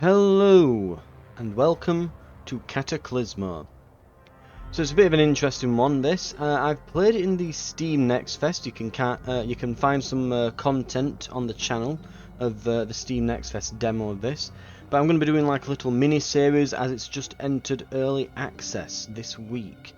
Hello and welcome to Cataclismo. So it's a bit of an interesting one. This I've played it in the Steam Next Fest. You can find some content on the channel of the Steam Next Fest demo of this. But I'm going to be doing like a little mini series as it's just entered early access this week,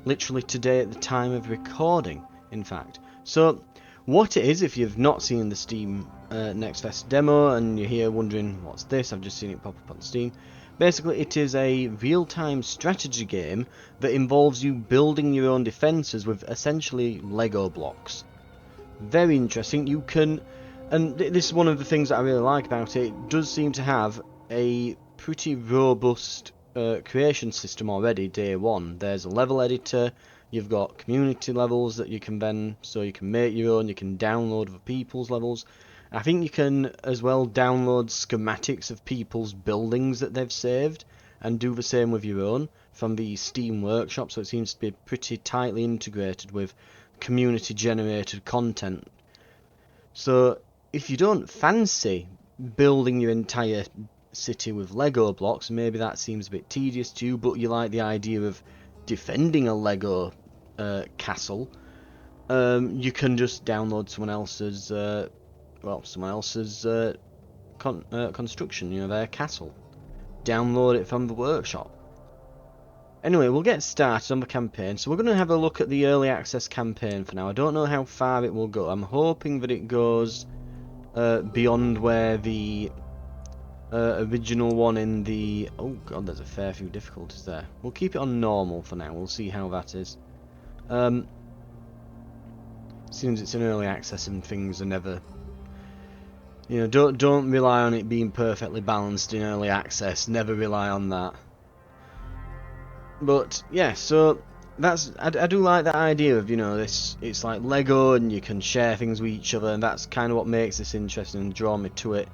literally today at the time of recording. In fact, so what it is, if you've not seen the Steam Next Fest demo and you're here wondering what's this, I've just seen it pop up on Steam. Basically, it is a real-time strategy game that involves you building your own defences with essentially Lego blocks. Very interesting. You can, and this is one of the things that I really like about it. It does seem to have a pretty robust creation system already. Day one, there's a level editor. You've got community levels that you can then, so you can make your own. You can download other people's levels. I think you can as well download schematics of people's buildings that they've saved and do the same with your own from the Steam Workshop, so it seems to be pretty tightly integrated with community generated content. So if you don't fancy building your entire city with Lego blocks, maybe that seems a bit tedious to you, but you like the idea of defending a Lego castle, you can just download someone else's construction, you know, their castle. Download it from the workshop. Anyway, we'll get started on the campaign. So we're going to have a look at the early access campaign for now. I don't know how far it will go. I'm hoping that it goes beyond where the original one in the... Oh god, there's a fair few difficulties there. We'll keep it on normal for now. We'll see how that is. Seems it's an early access and things are never... You know, don't rely on it being perfectly balanced in early access. Never rely on that. But yeah, so that's I do like that idea of, you know, this, it's like Lego and you can share things with each other, and that's kind of what makes this interesting and draw me to it.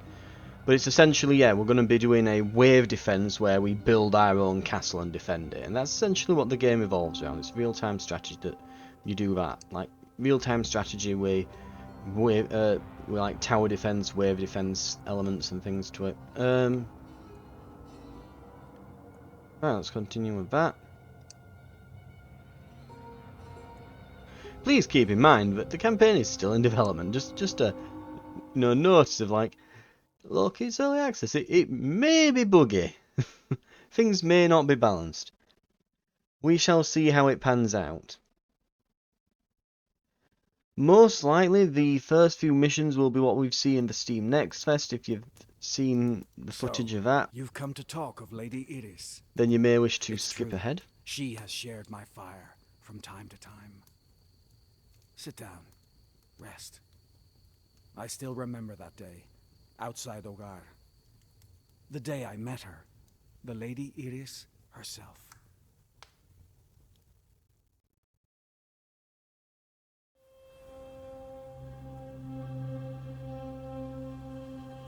But it's essentially, yeah, we're going to be doing a wave defense where we build our own castle and defend it, and that's essentially what the game evolves around. It's real-time strategy that you do that, like real-time strategy with like tower defense, wave defense elements and things to it. Right, let's continue with that. Please keep in mind that the campaign is still in development. Just a, you know, notice of like, look, it's early access. It may be buggy. Things may not be balanced. We shall see how it pans out. Most likely, the first few missions will be what we've seen in the Steam Next Fest. If you've seen the footage of that, you've come to talk of Lady Iris. Then you may wish to It's skip true. ahead. She has shared my fire from time to time. Sit down. Rest. I still remember that day, outside Ogar. The day I met her, the Lady Iris herself.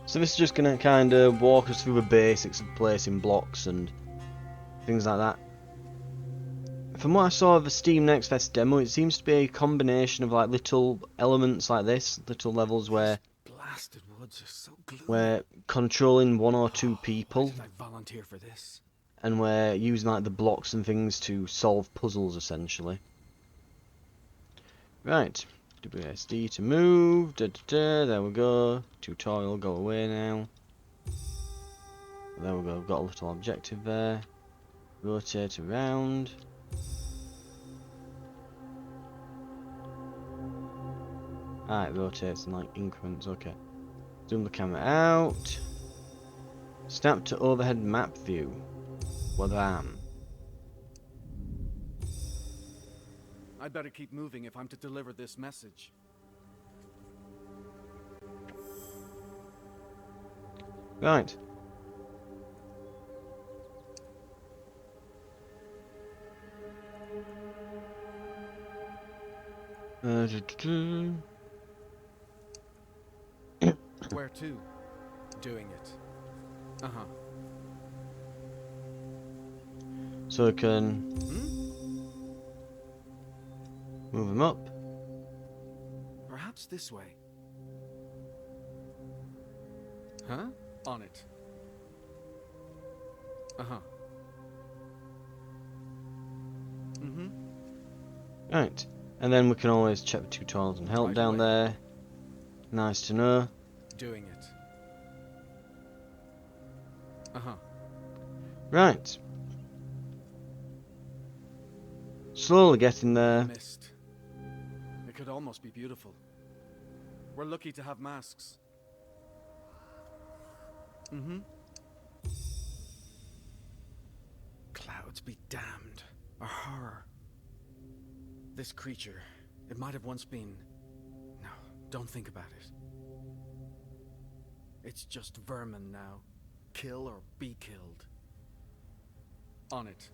So this is just going to kind of walk us through the basics of placing blocks and things like that. From what I saw of the Steam Next Fest demo, it seems to be a combination of like little elements like this, little levels where Blasted woods are so gloomy. We're controlling one or two people. Why did I volunteer for this? And we're using like the blocks and things to solve puzzles essentially. Right. WSD to move. There we go. Tutorial, go away now. There we go. We've got a little objective there. Rotate around. Ah, it rotates in like increments. Okay. Zoom the camera out. Snap to overhead map view. Wadam. I'd better keep moving if I'm to deliver this message. Right. Where to? Doing it. Uh-huh. So I can move him up. Perhaps this way. Huh? On it. Uh-huh. Mm-hmm. Right. And then we can always check the tutorials and help Right down away. there. Nice to know. Doing it. Uh-huh. Right. Slowly getting there. Mist. It could almost be beautiful. We're lucky to have masks. Mm-hmm. Clouds be damned. A horror. This creature, it might have once been... No, don't think about it. It's just vermin now. Kill or be killed. On it.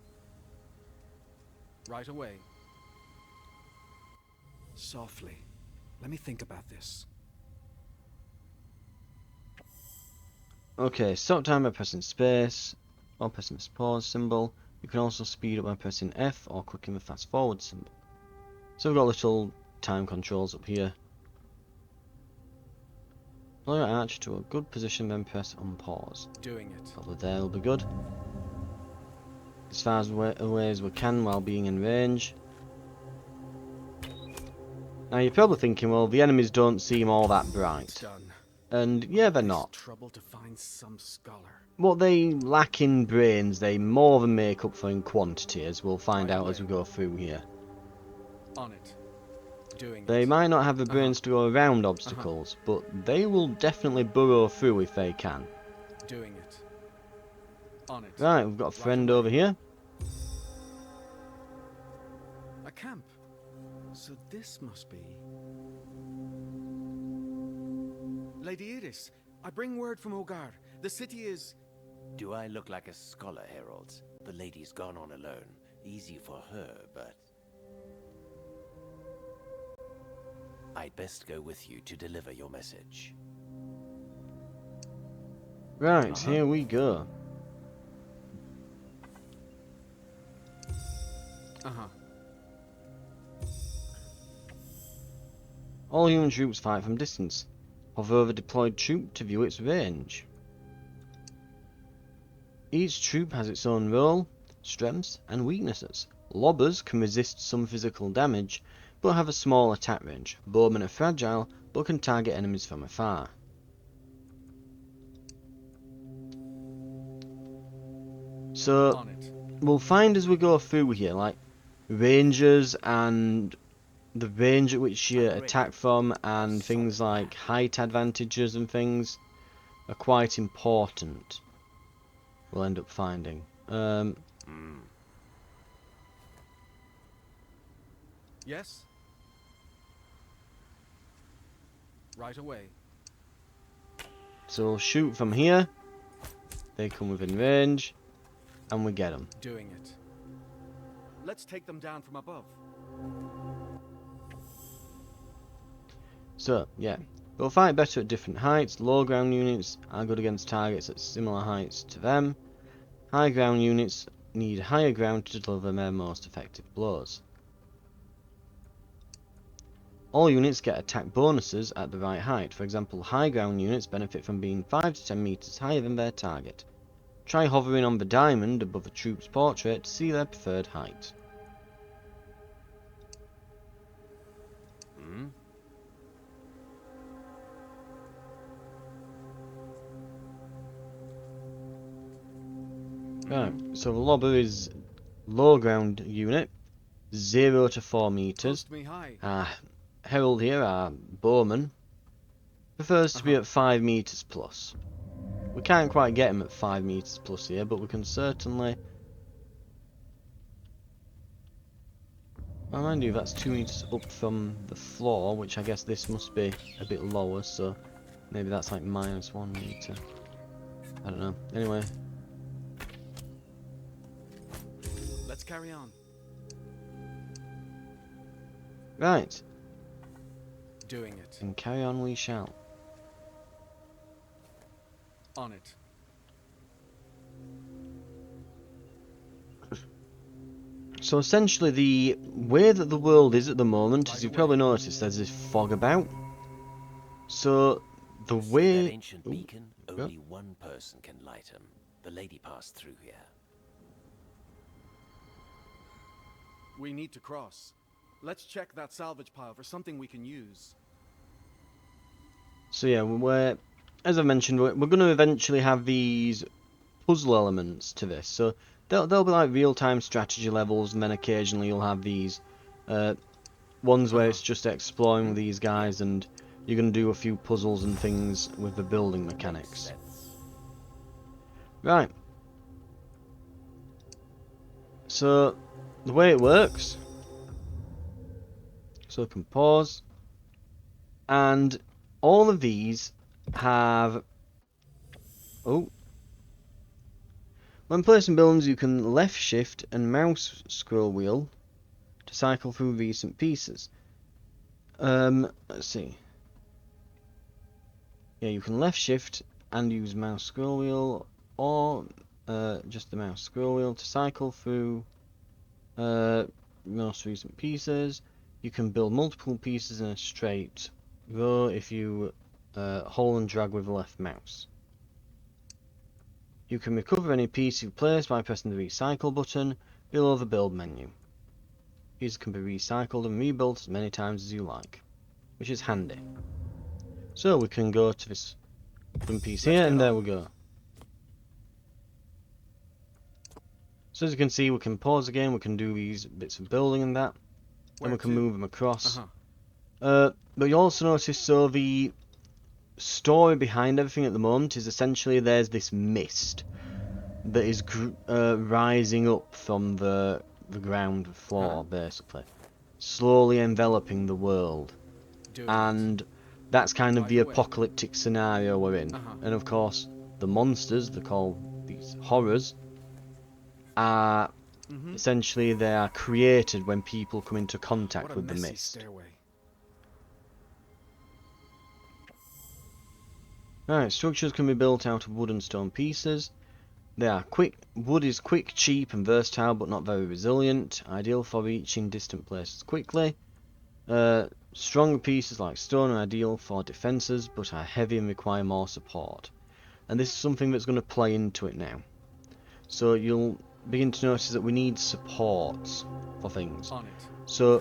Right away. Softly. Let me think about this. Okay, stop time by pressing space or pressing the pause symbol. You can also speed up by pressing F or clicking the fast forward symbol. So we've got little time controls up here. Pull your arch to a good position, then press unpause. Doing it. Probably there will be good. As far as away as we can while being in range. Now you're probably thinking, well, the enemies don't seem all that It's bright. done. And yeah, they're This not. trouble to find some scholar. What they lack in brains, they more than make up for in quantity, as we'll find Right out as we away. go through here. On it. Doing They it. might not have the brains to go around obstacles, but they will definitely burrow through if they can. Doing it. On it. Right, we've got a friend away. over here. A camp. So this must be... Lady Iris, I bring word from Ogar. The city is... Do I look like a scholar, Herald? The lady's gone on alone. Easy for her, but... I'd best go with you to deliver your message. Right, here we go. Uh-huh. All human troops fight from distance. Hover over deployed troop to view its range. Each troop has its own role, strengths, and weaknesses. Lobbers can resist some physical damage, but have a small attack range. Bowmen are fragile, but can target enemies from afar. So, On it. we'll find as we go through here, like, rangers and the range at which you attack from, and things like height advantages and things are quite important. We'll end up finding. Yes? Right away. So we'll shoot from here. They come within range, and we get them. Doing it. Let's take them down from above. So, yeah. They'll fight better at different heights. Low ground units are good against targets at similar heights to them. High ground units need higher ground to deliver their most effective blows. All units get attack bonuses at the right height. For example, high ground units benefit from being 5 to 10 meters higher than their target. Try hovering on the diamond above a troop's portrait to see their preferred height. Right, so the lobber is low ground unit, 0 to 4 meters. Post me high. Herald here, our bowman, prefers to be at 5 meters plus. We can't quite get him at 5 meters plus here, but we can certainly... Well, mind you, that's 2 meters up from the floor, which I guess this must be a bit lower, so maybe that's like -1 meter. I don't know. Anyway. Let's carry on. Right. Doing it. And carry on we shall. On it. So essentially the way that the world is at the moment, as you've probably noticed, there's this fog about. So the See way... that ancient beacon? Only one person can light 'em. The lady passed through here. We need to cross. Let's check that salvage pile for something we can use. So yeah, as I mentioned, we're going to eventually have these puzzle elements to this. So they'll be like real-time strategy levels, and then occasionally you'll have these ones where it's just exploring with these guys, and you're going to do a few puzzles and things with the building mechanics. Right. So the way it works, so I can pause, and all of these have, when placing buildings you can left shift and mouse scroll wheel to cycle through recent pieces. Let's see. Yeah, you can left shift and use mouse scroll wheel, or just the mouse scroll wheel to cycle through most recent pieces. You can build multiple pieces in a straight row if you hold and drag with the left mouse. You can recover any piece you place by pressing the recycle button below the build menu. These can be recycled and rebuilt as many times as you like, which is handy. So we can go to this one piece here, and there we go. So as you can see, we can pause again, we can do these bits of building and that, and we can move them across. But you also notice, so the story behind everything at the moment is essentially there's this mist that is rising up from the ground floor, basically, slowly enveloping the world. And that's kind of the apocalyptic scenario we're in. And of course, the monsters, they're called these horrors, are essentially, they are created when people come into contact with the mist. Right, structures can be built out of wood and stone pieces. They are quick. Wood is quick, cheap, and versatile, but not very resilient. Ideal for reaching distant places quickly. Stronger pieces like stone are ideal for defences, but are heavy and require more support. And this is something that's going to play into it now. So you'll begin to notice that we need supports for things. So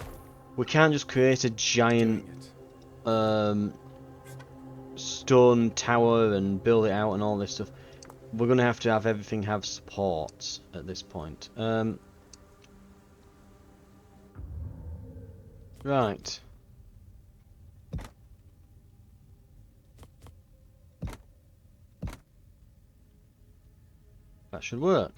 we can't just create a giant stone tower and build it out and all this stuff. We're going to have everything have supports at this point. Right. That should work.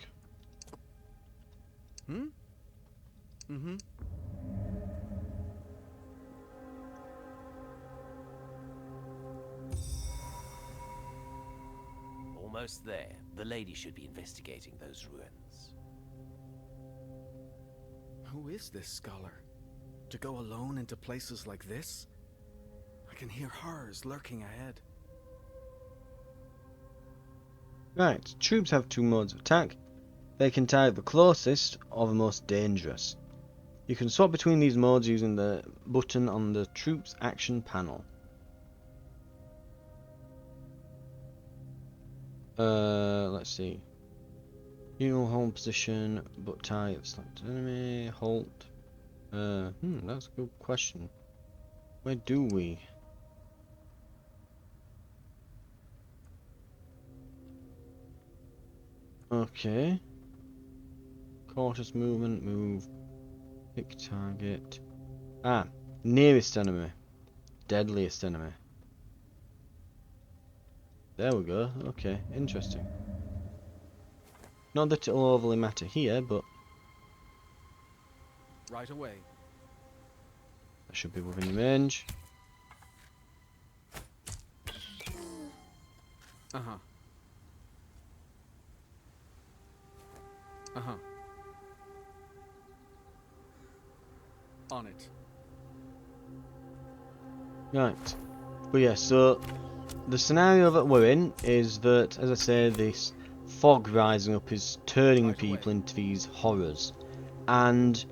Almost there. The lady should be investigating those ruins. Who is this scholar? To go alone into places like this? I can hear horrors lurking ahead. Right, troops have two modes of attack. They can target the closest or the most dangerous. You can swap between these modes using the button on the troops action panel. Let's see. You will hold position, but target selected enemy. Halt. That's a good question. Where do we? Okay. Cautious movement, move. Pick target. Nearest enemy. Deadliest enemy. There we go. Okay, interesting. Not that it'll overly matter here, but Right away. that should be within range. On it. Right. But yeah, so the scenario that we're in is that, as I say, this fog rising up is turning people into these horrors. And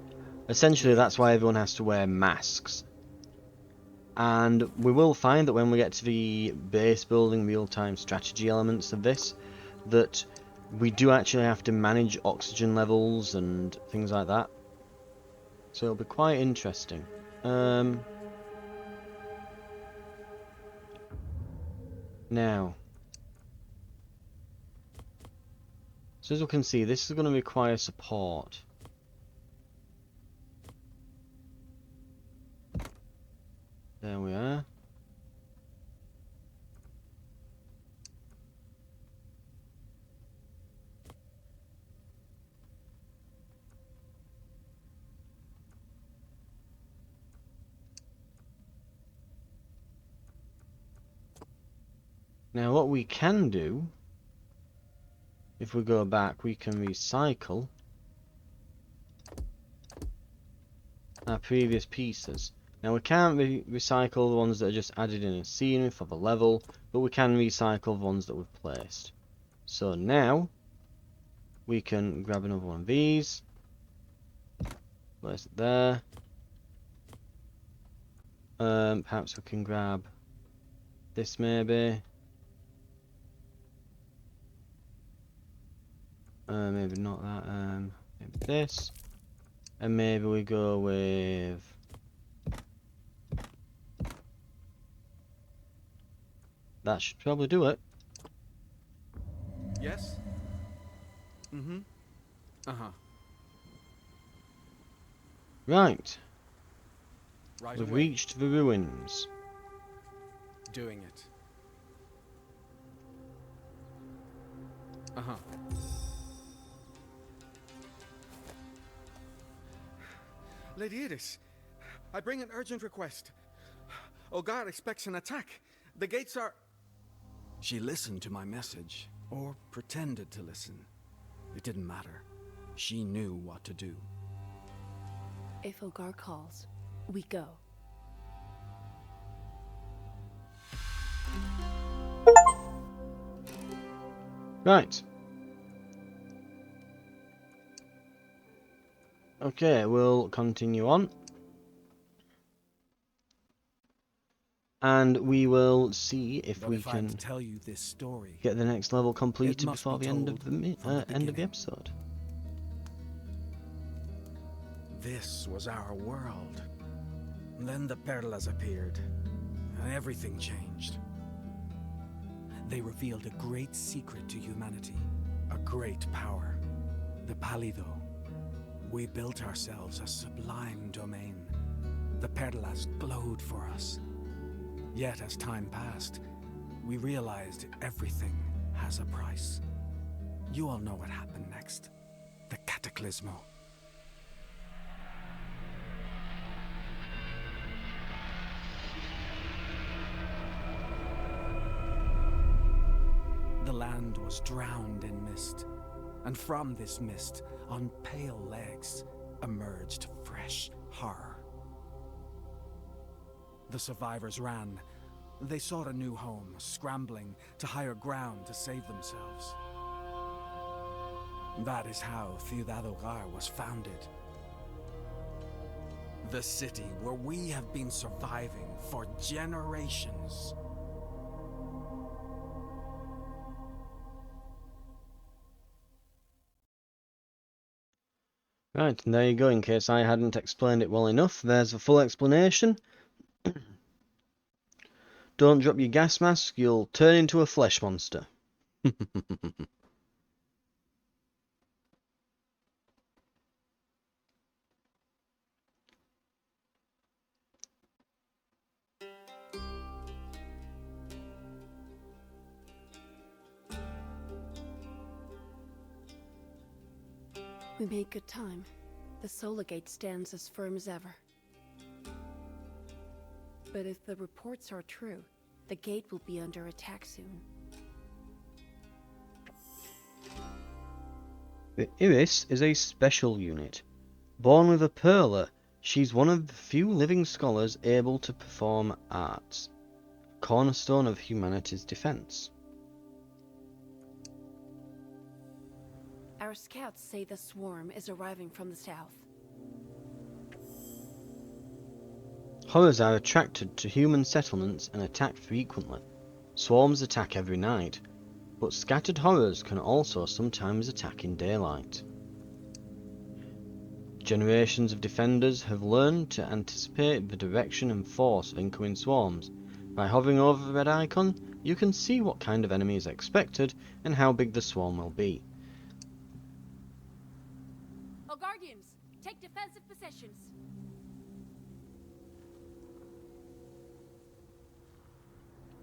essentially that's why everyone has to wear masks. And we will find that when we get to the base building real-time strategy elements of this, that we do actually have to manage oxygen levels and things like that. So it'll be quite interesting. Now, so as we can see, this is going to require support. There we are. Now what we can do, if we go back, we can recycle our previous pieces. Now we can't recycle the ones that are just added in a scenery for the level, but we can recycle the ones that we've placed. So now we can grab another one of these, place it there. Perhaps we can grab this maybe. Maybe not that. Maybe this, and maybe we go with that. Should probably do it. Yes? Mm-hmm. Uh-huh. Right, Right we've away. reached the ruins. Doing it. Uh-huh. Lady Edis, I bring an urgent request. Ogar expects an attack. The gates are... She listened to my message, or pretended to listen. It didn't matter. She knew what to do. If Ogar calls, we go. Right. Okay, we'll continue on. And we will see if But we if I'm can to tell you this story, get the next level it completed must before be the end of told the from the end of the beginning. episode. This was our world. Then the Perlas appeared, and everything changed. They revealed a great secret to humanity, a great power, the Palido. We built ourselves a sublime domain. The Perlas glowed for us. Yet as time passed, we realized everything has a price. You all know what happened next. The Cataclismo. The land was drowned in mist, and from this mist, on pale legs, emerged fresh horror. The survivors ran. They sought a new home, scrambling to higher ground to save themselves. That is how Ciudad Hogar was founded. The city where we have been surviving for generations. Right, and there you go, in case I hadn't explained it well enough. There's the full explanation. Don't drop your gas mask, you'll turn into a flesh monster. We made good time. The Solar Gate stands as firm as ever. But if the reports are true, the gate will be under attack soon. The Iris is a special unit. Born with a Perla, she's one of the few living scholars able to perform arts, cornerstone of humanity's defense. Our scouts say the swarm is arriving from the south. Horrors are attracted to human settlements and attack frequently. Swarms attack every night. but scattered horrors can also sometimes attack in daylight. Generations of defenders have learned to anticipate the direction and force of incoming swarms. By hovering over the red icon, you can see what kind of enemy is expected and how big the swarm will be. Oh, Guardians, take defensive positions.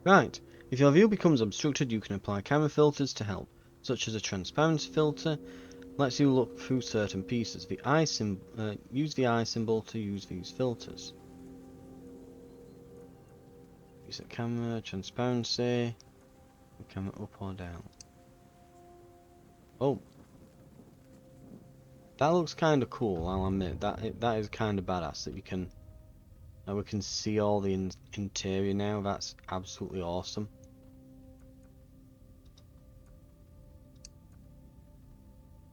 Right, if your view becomes obstructed, you can apply camera filters to help, such as a transparency filter, lets you look through certain pieces. Use the eye symbol to use these filters. Reset camera, transparency, camera up or down. Oh, that looks kind of cool. I'll admit that is kind of badass that we can see all the interior now. That's absolutely awesome.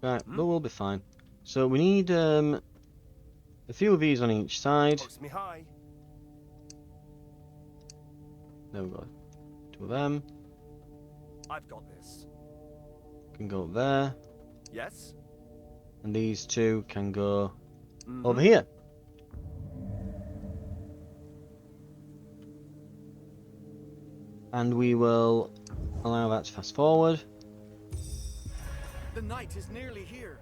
Right, but we'll be fine. So we need a few of these on each side. Post me high. There we go. Two of them. I've got this. Can go up there. Yes? And these two can go Mhm. over here. And we will allow that to fast forward. The night is nearly here.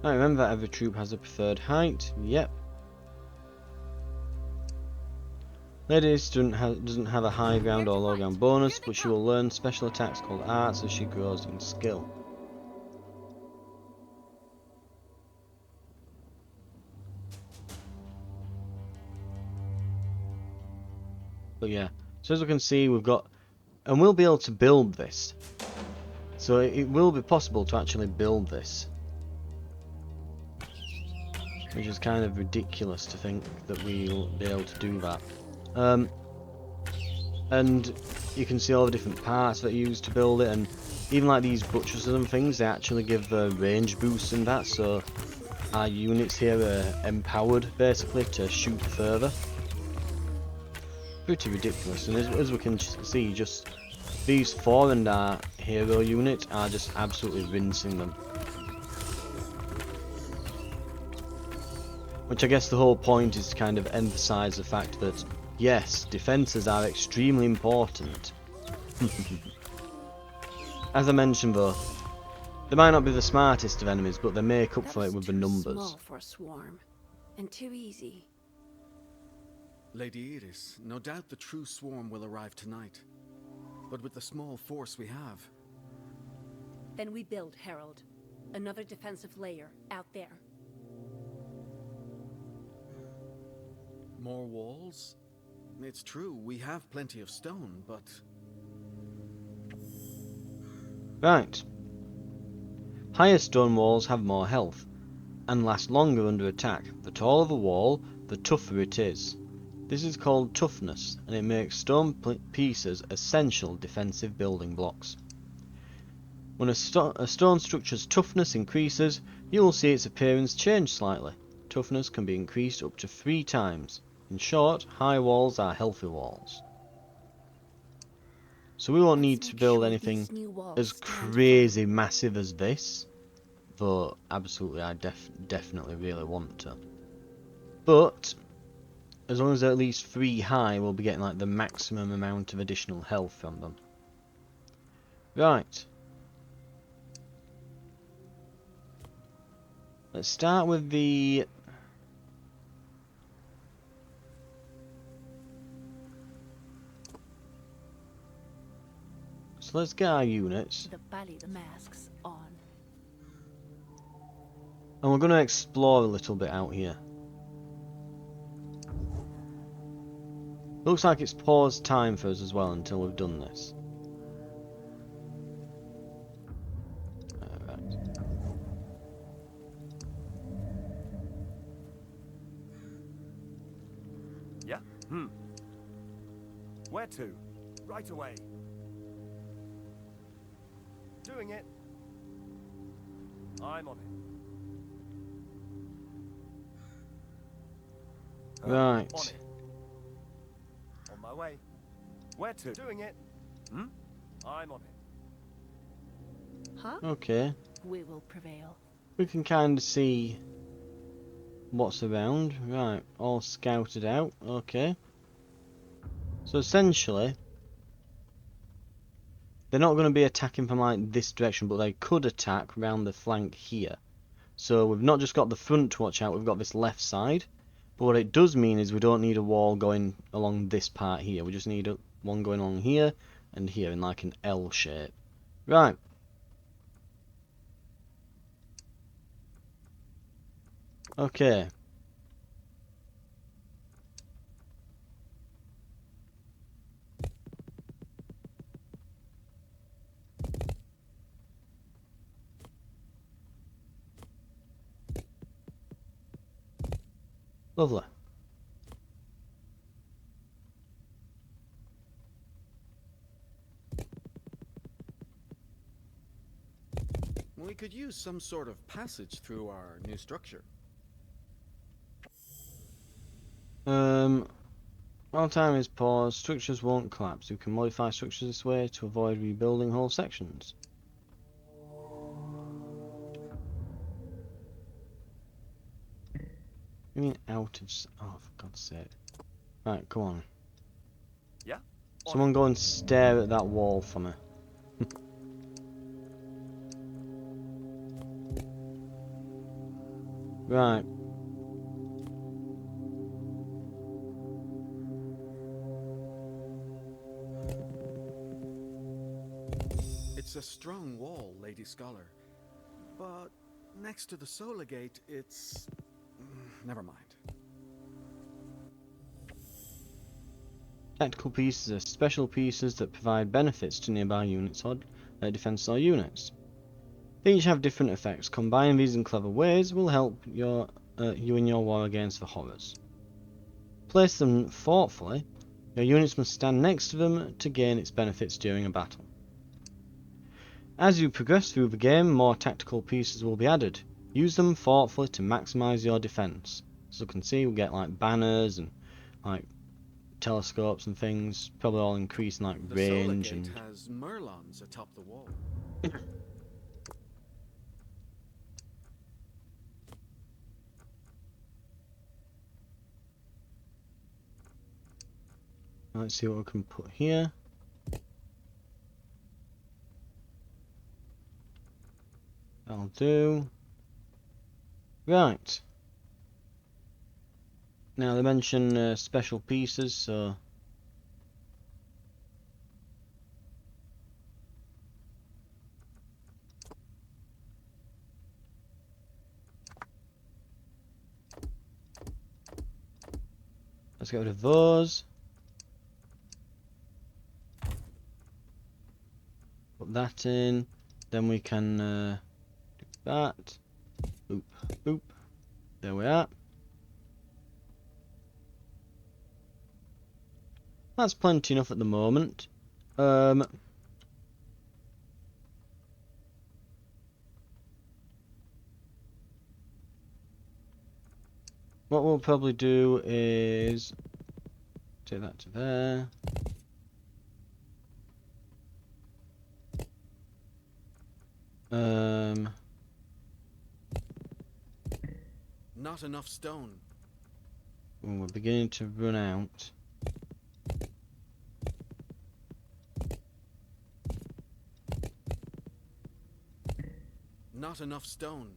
Now remember that every troop has a preferred height. Yep. Ladies doesn't have a high ground or low ground bonus, but she will learn special attacks called arts as she grows in skill. But yeah, so as we can see, we've got, and we'll be able to build this. So it will be possible to actually build this, which is kind of ridiculous to think that we'll be able to do that. And you can see all the different parts that are used to build it, and even like these buttresses and things, they actually give range boosts and that, so our units here are empowered basically to shoot further. Pretty ridiculous, and as we can see, just these four and our hero unit are just absolutely rinsing them. Which I guess the whole point is to kind of emphasise the fact that yes, defences are extremely important. As I mentioned though, they might not be the smartest of enemies, but they make up for it with the numbers. Small for a swarm, and too easy. Lady Iris, no doubt the true swarm will arrive tonight. But with the small force we have... Then we build Herald, another defensive layer out there. More walls? It's true, we have plenty of stone, but... Right. Higher stone walls have more health, and last longer under attack. The taller the wall, the tougher it is. This is called toughness, and it makes stone pieces essential defensive building blocks. When a stone structure's toughness increases, you will see its appearance change slightly. Toughness can be increased up to 3 times. In short, high walls are healthy walls. So we won't need to build anything as crazy massive as this, though absolutely I definitely really want to. But as long as they're at least 3 high, we'll be getting like the maximum amount of additional health from them. Right. Let's start with the... So let's get our units. The valley, the masks on. And we're going to explore a little bit out here. Looks like it's paused time for us as well until we've done this. Alright. Yeah? Where to? Right away. Doing it. I'm on it. Right. On it. Away. Where to? Doing it. Hmm? I'm on it. Huh? Okay. We will prevail. We can kind of see what's around. Right, all scouted out. Okay. So essentially, they're not going to be attacking from like this direction, but they could attack round the flank here. So we've not just got the front to watch out, we've got this left side. But what it does mean is we don't need a wall going along this part here. We just need one going along here and here in like an L shape. Right. Okay. Lovely. We could use some sort of passage through our new structure. While time is paused, structures won't collapse. You can modify structures this way to avoid rebuilding whole sections. You mean out of... Oh, for God's sake. Right, come on. Yeah? Someone go and stare at that wall for me. Right. It's a strong wall, Lady Scholar. But next to the Solar Gate, it's... never mind. Tactical pieces are special pieces that provide benefits to nearby units or defense or units. They each have different effects. Combining these in clever ways will help you in your war against the horrors. Place them thoughtfully. Your units must stand next to them to gain its benefits during a battle. As you progress through the game, more tactical pieces will be added. Use them thoughtfully to maximize your defense. As you can see, we get like banners and like telescopes and things, probably all increasing like The Solar range Gate and... has Merlons atop the wall. Let's see what we can put here. That'll do. Right. Now they mention special pieces, so... Let's get rid of those. Put that in. Then we can do that. Boop, boop. There we are. That's plenty enough at the moment. What we'll probably do is take that to there. Not enough stone. We're beginning to run out. Not enough stone.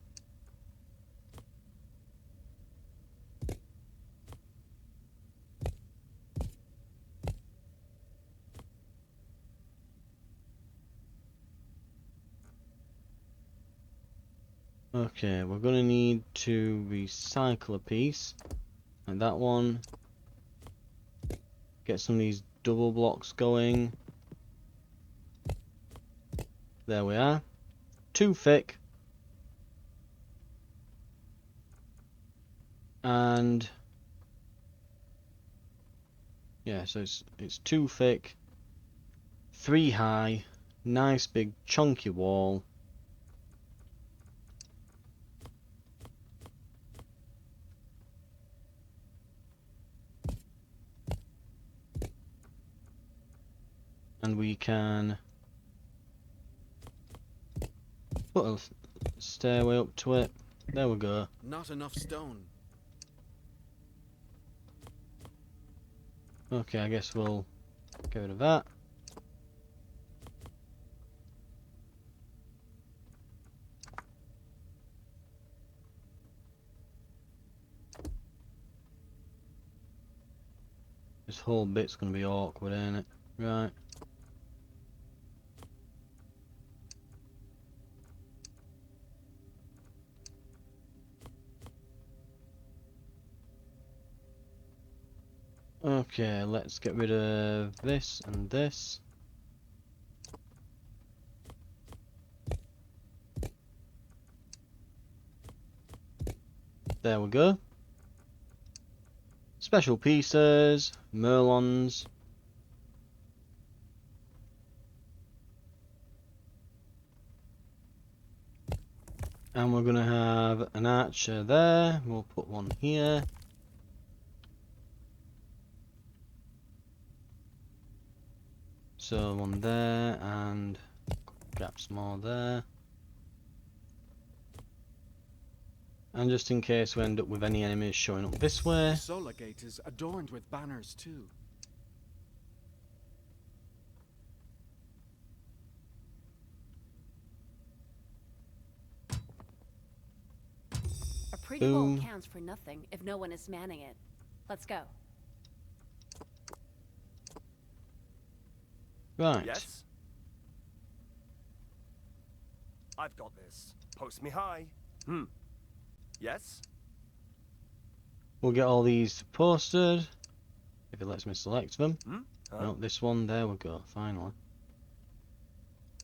Okay, we're gonna need to recycle a piece, like that one. Get some of these double blocks going. There we are. Too thick. And yeah, so it's too thick. 3 high. Nice big chunky wall. And we can put a stairway up to it. There we go. Not enough stone. Okay, I guess we'll get rid of that. This whole bit's gonna be awkward, ain't it? Right. Okay, let's get rid of this and this. There we go. Special pieces, merlons. And we're gonna have an archer there. We'll put one here. So one there and gaps more there. And just in case we end up with any enemies showing up this way. The solar gate is adorned with banners too. A pretty Boom. wall counts for nothing if no one is manning it. Let's go. Right. Yes? I've got this. Post me high. Yes? We'll get all these posted. If it lets me select them. Huh? No, this one, there we go, finally.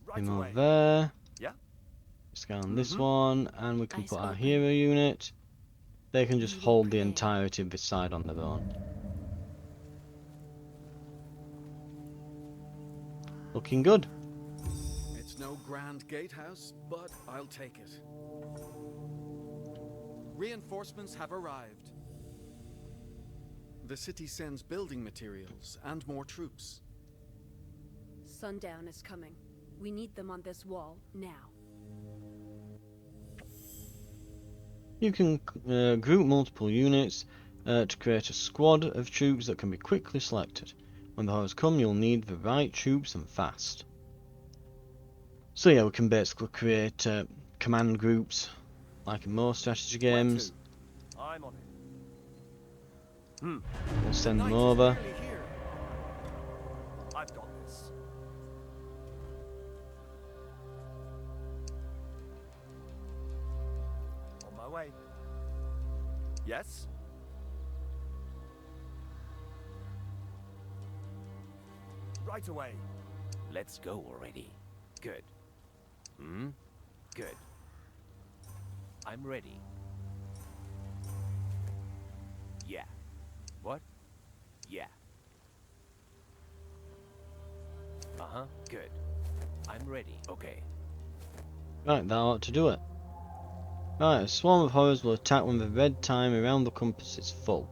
Right Him away. over there. Yeah? Scan this one, and we can Eyes put our open. hero unit. They can just Moving hold the clear. entirety of this side on their own. Looking good. It's no grand gatehouse, but I'll take it. Reinforcements have arrived. The city sends building materials and more troops. Sundown is coming. We need them on this wall now. You can group multiple units to create a squad of troops that can be quickly selected. When the horrors come, you'll need the right troops and fast. So yeah, we can basically create command groups, like in most strategy games. Where to? I'm on it. We'll send them Knight is over. nearly here. I've got this. On my way. Yes? Right away. Let's go already. Good. Good. I'm ready. Yeah. What? Yeah. Uh-huh. Good. I'm ready. Okay. Right, that ought to do it. Right, a swarm of horrors will attack when the red time around the compass is full.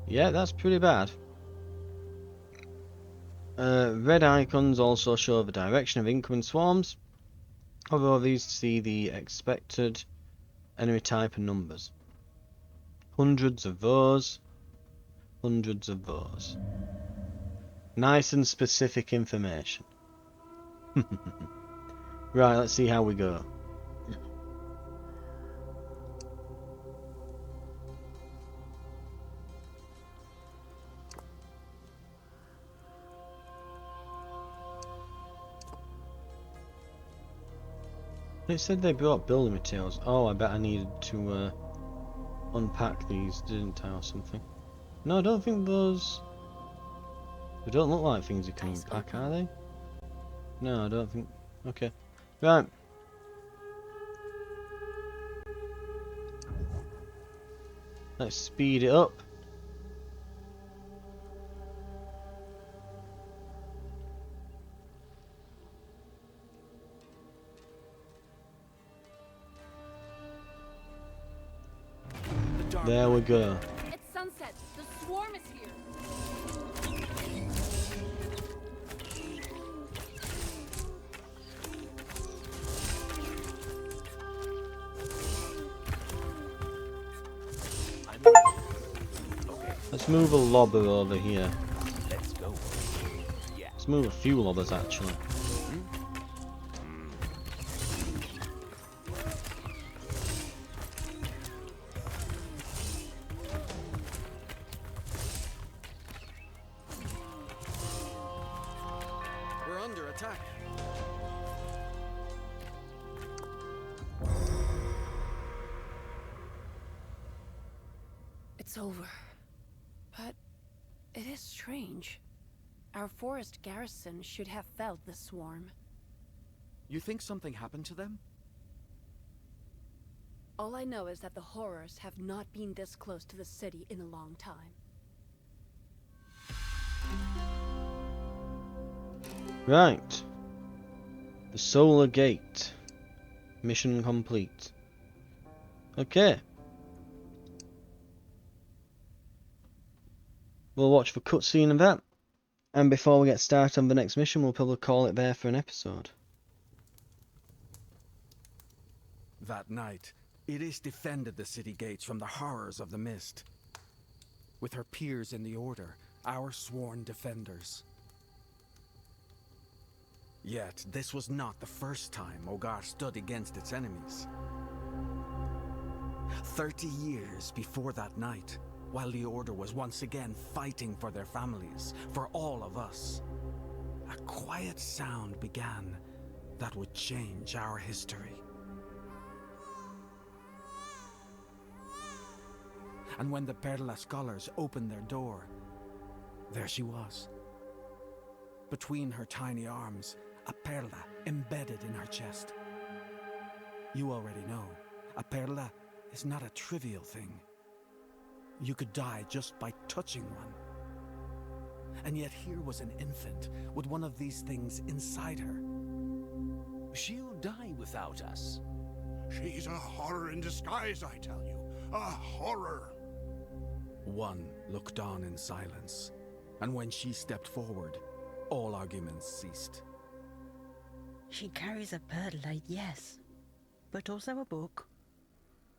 Yeah, that's pretty bad. Red icons also show the direction of incoming swarms. Although these see the expected enemy type and numbers. Hundreds of those. Hundreds of those. Nice and specific information. Right, let's see how we go. It said they brought building materials. Oh, I bet I needed to unpack these, didn't I, or something? No, I don't think those... They don't look like things you can Eyes unpack, open. are they? No, I don't think... Okay. Right. Let's speed it up. The dark There we night. go. It's sunset. The swarm is here. move a lobber over here. Let's go. Yeah. Let's move a few lobbers actually. We're under attack. It's over. But it is strange. Our forest garrison should have felt the swarm. You think something happened to them? All I know is that the horrors have not been this close to the city in a long time. Right. The Solar Gate. Mission complete. Okay. We'll watch for cutscene of that. And before we get started on the next mission, we'll probably call it there for an episode. That night, Iris defended the city gates from the horrors of the mist. With her peers in the Order, our sworn defenders. Yet, this was not the first time Ogar stood against its enemies. 30 years before that night, while the Order was once again fighting for their families, for all of us, a quiet sound began that would change our history. And when the Perla scholars opened their door, there she was. Between her tiny arms, a perla embedded in her chest. You already know, a perla is not a trivial thing. You could die just by touching one. And yet here was an infant with one of these things inside her. She'll die without us. She's a horror in disguise, I tell you. A horror. One looked on in silence, and when she stepped forward, all arguments ceased. She carries a perla, yes, but also a book.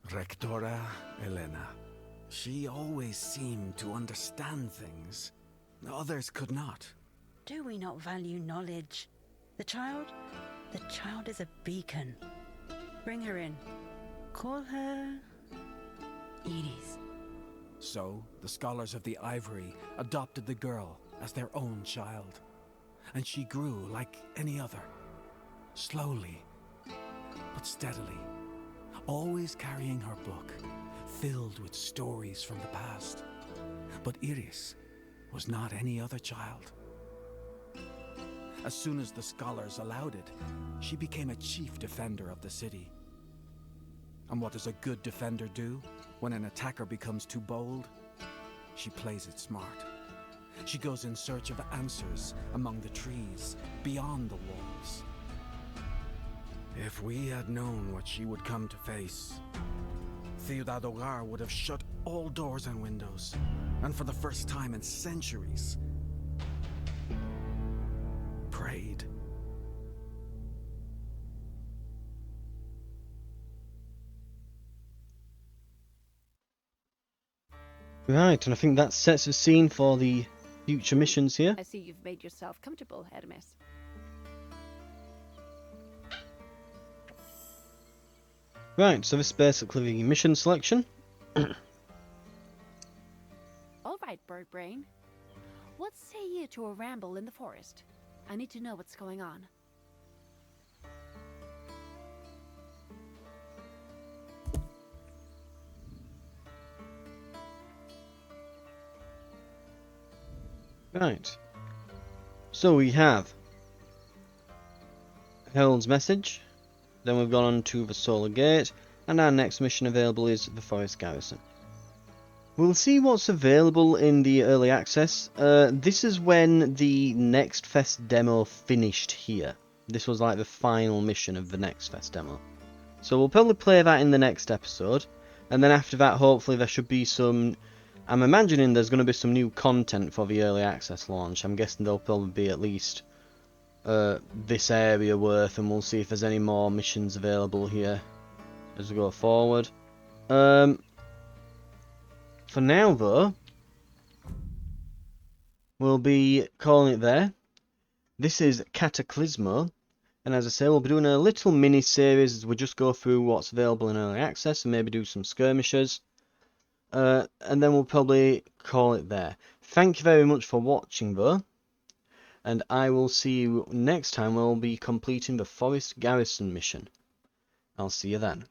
Rectora Elena. She always seemed to understand things. Others could not. Do we not value knowledge? The child is a beacon. Bring her in. Call her Iris. So, the scholars of the Ivory adopted the girl as their own child. And she grew like any other. Slowly, but steadily. Always carrying her book, filled with stories from the past. But Iris was not any other child. As soon as the scholars allowed it, she became a chief defender of the city. And what does a good defender do when an attacker becomes too bold? She plays it smart. She goes in search of answers among the trees, beyond the walls. If we had known what she would come to face, Ciudad Ogar would have shut all doors and windows, and for the first time in centuries, prayed. Right, and I think that sets the scene for the future missions here. I see you've made yourself comfortable, Hermes. Right, so this is basically the mission selection. All right, Bird Brain. What say you to a ramble in the forest? I need to know what's going on. Right. So we have Herald's message, then we've gone on to the Solar Gate, and our next mission available is the Forest Garrison. We'll see what's available in the early access. This is when the Next Fest demo finished here. This was like the final mission of the Next Fest demo. So we'll probably play that in the next episode, and then after that hopefully there should be some... I'm imagining there's going to be some new content for the early access launch. I'm guessing there'll probably be at least this area worth, and we'll see if there's any more missions available here as we go forward. For now though, we'll be calling it there. This is Cataclismo, and as I say, we'll be doing a little mini-series as we just go through what's available in early access and maybe do some skirmishes. And then we'll probably call it there. Thank you very much for watching though, and I will see you next time when we'll be completing the Forest Garrison mission. I'll see you then.